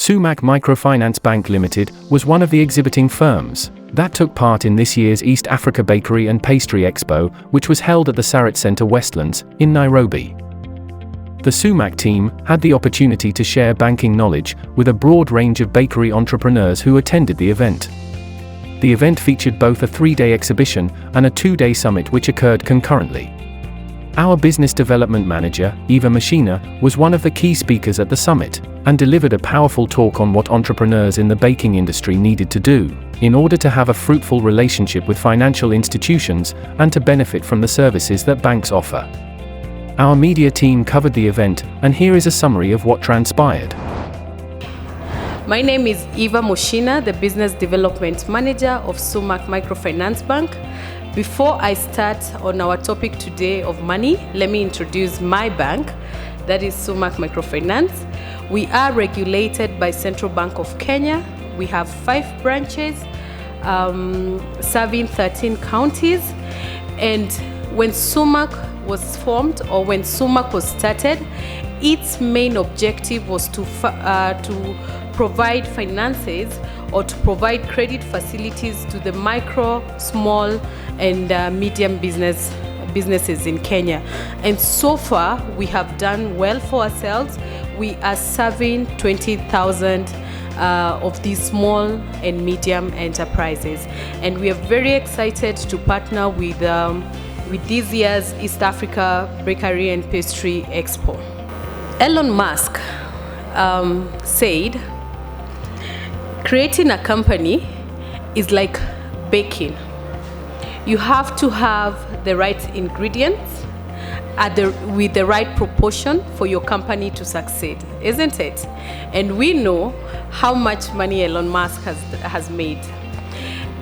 Sumac Microfinance Bank Limited was one of the exhibiting firms that took part in this year's East Africa Bakery and Pastry Expo, which was held at the Sarit Centre Westlands, in Nairobi. The Sumac team had the opportunity to share banking knowledge with a broad range of bakery entrepreneurs who attended the event. The event featured both a 3-day exhibition and a 2-day summit which occurred concurrently. Our business development manager, Eva Machina, was one of the key speakers at the summit, and delivered a powerful talk on what entrepreneurs in the baking industry needed to do in order to have a fruitful relationship with financial institutions and to benefit from the services that banks offer. Our media team covered the event, and here is a summary of what transpired. My name is Eva Machina, the Business Development Manager of Sumac Microfinance Bank. Before I start on our topic today of money, let me introduce my bank, that is Sumac Microfinance. We are regulated by Central Bank of Kenya. We have 5 branches serving 13 counties. And when Sumac was formed, or when Sumac was started, its main objective was to provide finances or to provide credit facilities to the micro, small, and medium businesses in Kenya. And so far, we have done well for ourselves. We are serving 20,000 of these small and medium enterprises. And we are very excited to partner with this year's East Africa Bakery and Pastry Expo. Elon Musk said, creating a company is like baking. You have to have the right ingredients with the right proportion for your company to succeed, isn't it? And we know how much money Elon Musk has made.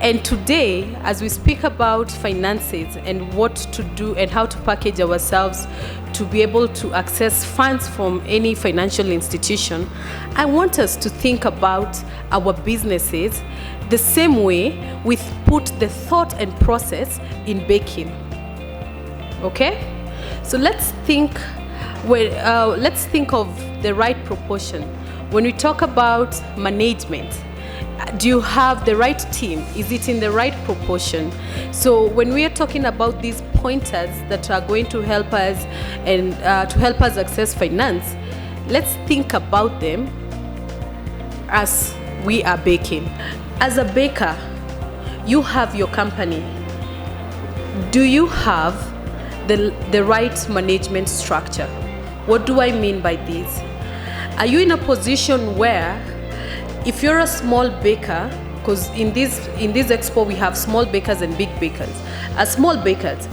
And today, as we speak about finances and what to do and how to package ourselves to be able to access funds from any financial institution, I want us to think about our businesses the same way we put the thought and process in baking. Okay? So let's think of the right proportion. When we talk about management, do you have the right team? Is it in the right proportion? So when we are talking about these pointers that are going to help us and to help us access finance, let's think about them as we are baking. As a baker, you have your company. Do you have the right management structure? What do I mean by this? Are you in a position where, if you're a small baker, because in this expo we have small bakers and big bakers. As small bakers,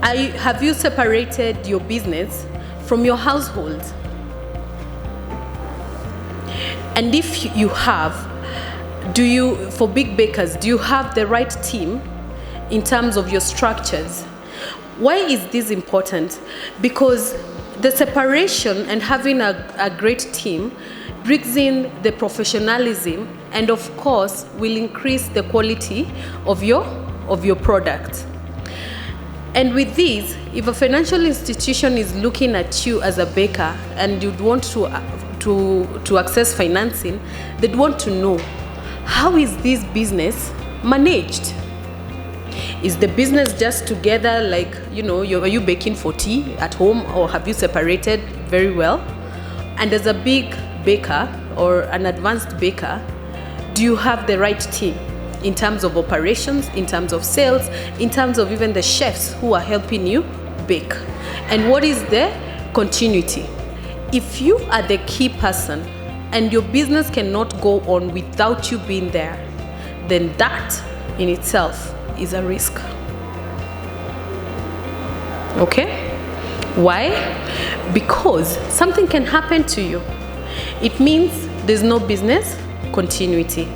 have you separated your business from your household? And if you have, for big bakers, do you have the right team in terms of your structures? Why is this important? Because the separation and having a great team brings in the professionalism, and of course will increase the quality of your product. And with this, if a financial institution is looking at you as a baker and you'd want to access financing, they'd want to know, how is this business managed? Is the business just together, like, are you baking for tea at home, or have you separated very well? And as a big baker or an advanced baker, do you have the right team in terms of operations, in terms of sales, in terms of even the chefs who are helping you bake? And what is the continuity? If you are the key person and your business cannot go on without you being there, then that in itself is a risk. Okay? Why? Because something can happen to you. It means there's no business continuity.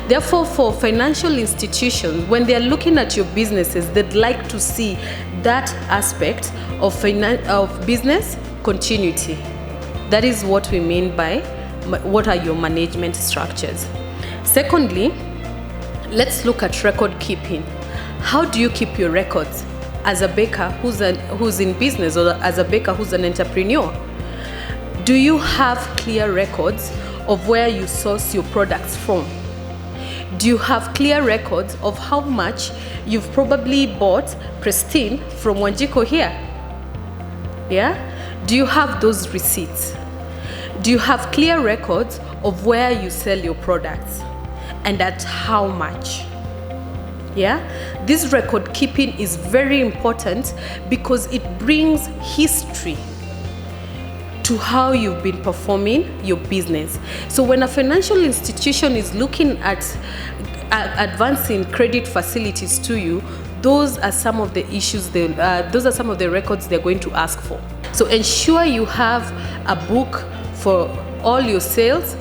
Therefore, for financial institutions, when they're looking at your businesses, they'd like to see that aspect of business continuity. That is what we mean by what are your management structures. Secondly, let's look at record keeping. How do you keep your records as a baker who's in business, or as a baker who's an entrepreneur? Do you have clear records of where you source your products from? Do you have clear records of how much you've probably bought pristine from Wanjiko here? Yeah? Do you have those receipts? Do you have clear records of where you sell your products and at how much? Yeah? This record keeping is very important because it brings history to how you've been performing your business. So when a financial institution is looking at advancing credit facilities to you, those are some of the issues, those are some of the records they're going to ask for. So ensure you have a book for all your sales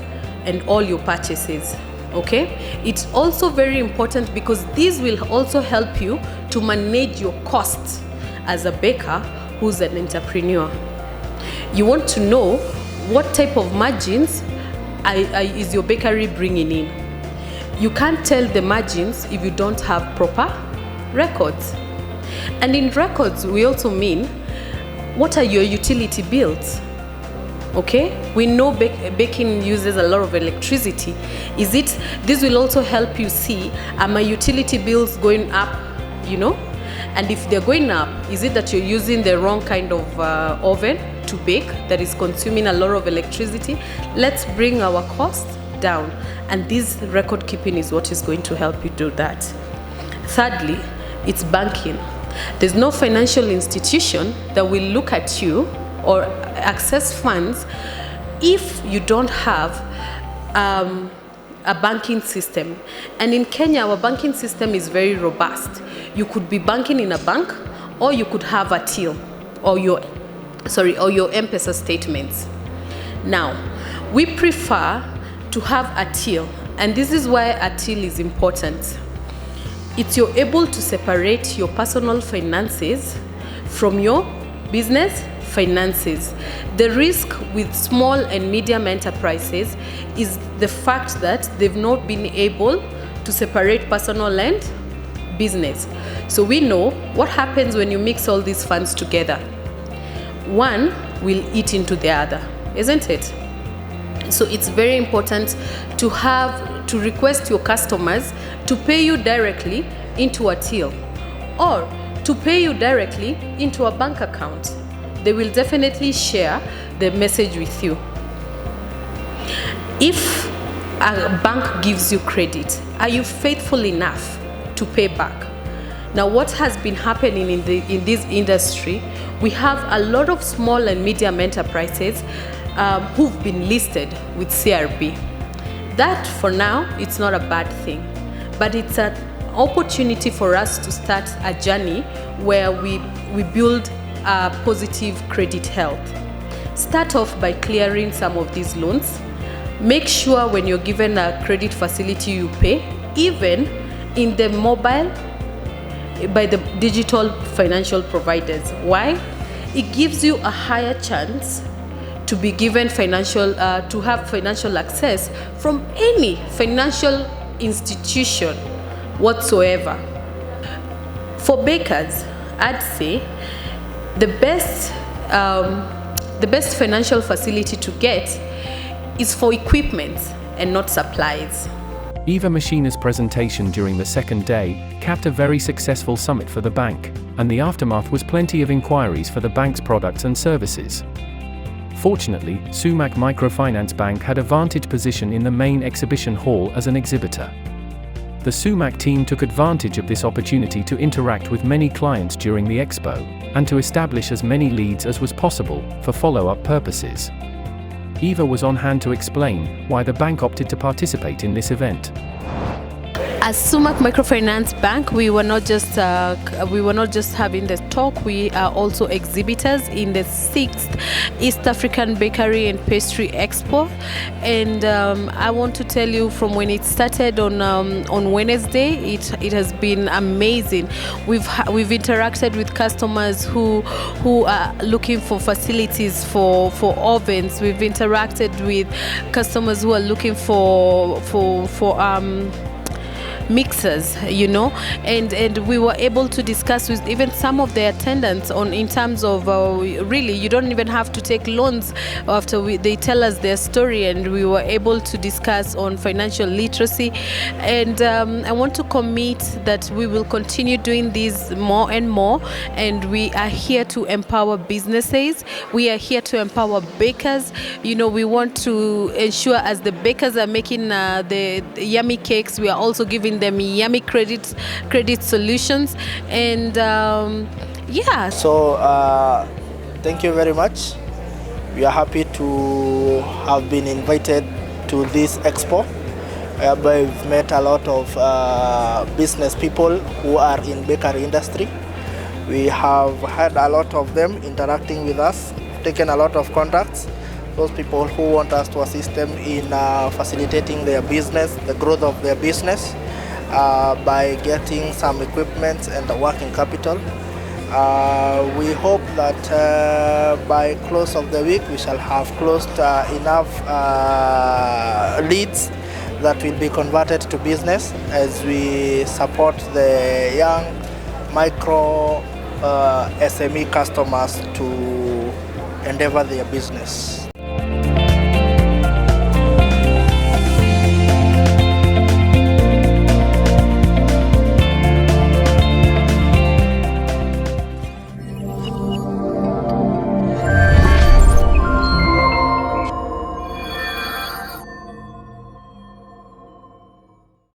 and all your purchases. Okay? It's also very important because these will also help you to manage your costs as a baker who's an entrepreneur. You want to know what type of margins is your bakery bringing in. You can't tell the margins if you don't have proper records. And in records, we also mean, what are your utility bills? Okay, we know baking uses a lot of electricity. This will also help you see, are my utility bills going up, And if they're going up, is it that you're using the wrong kind of oven to bake that is consuming a lot of electricity? Let's bring our costs down. And this record keeping is what is going to help you do that. Thirdly, it's banking. There's no financial institution that will look at you or access funds if you don't have a banking system. And in Kenya, our banking system is very robust. You could be banking in a bank, or you could have a till, or your M-Pesa statements. Now, we prefer to have a till, and this is why a till is important. You're able to separate your personal finances from your business finances. The risk with small and medium enterprises is the fact that they've not been able to separate personal and business. So we know what happens when you mix all these funds together. One will eat into the other, isn't it? So it's very important to request your customers to pay you directly into a till or to pay you directly into a bank account. They will definitely share the message with you. If a bank gives you credit, are you faithful enough to pay back? Now, what has been happening in this industry, we have a lot of small and medium enterprises who've been listed with CRB. That, for now, it's not a bad thing, but it's an opportunity for us to start a journey where we build a positive credit health. Start off by clearing some of these loans. Make sure when you're given a credit facility you pay, even in the mobile, by the digital financial providers. Why? It gives you a higher chance to be given to have financial access from any financial institution whatsoever. For bakers, I'd say the best financial facility to get is for equipment and not supplies. Eva Machina's presentation during the second day capped a very successful summit for the bank, and the aftermath was plenty of inquiries for the bank's products and services. Fortunately, Sumac Microfinance Bank had a vantage position in the main exhibition hall as an exhibitor. The Sumac team took advantage of this opportunity to interact with many clients during the expo, and to establish as many leads as was possible for follow-up purposes. Eva was on hand to explain why the bank opted to participate in this event. As Sumac Microfinance Bank, we were not just having the talk. We are also exhibitors in the 6th East African Bakery and Pastry Expo, and I want to tell you, from when it started on Wednesday, it has been amazing. We've interacted with customers who are looking for facilities for ovens. We've interacted with customers who are looking for mixers, and we were able to discuss with even some of the attendants on in terms of really you don't even have to take loans after they tell us their story, and we were able to discuss on financial literacy. And I want to commit that we will continue doing these more and more, and we are here to empower businesses. We are here to empower bakers. We want to ensure as the bakers are making the yummy cakes, we are also giving them yummy credit solutions. And yeah. So thank you very much. We are happy to have been invited to this expo, whereby we've met a lot of business people who are in bakery industry. We have had a lot of them interacting with us, taken a lot of contacts, those people who want us to assist them in facilitating their business, the growth of their business, by getting some equipment and the working capital. We hope that by close of the week we shall have closed enough leads that will be converted to business as we support the young micro SME customers to endeavor their business.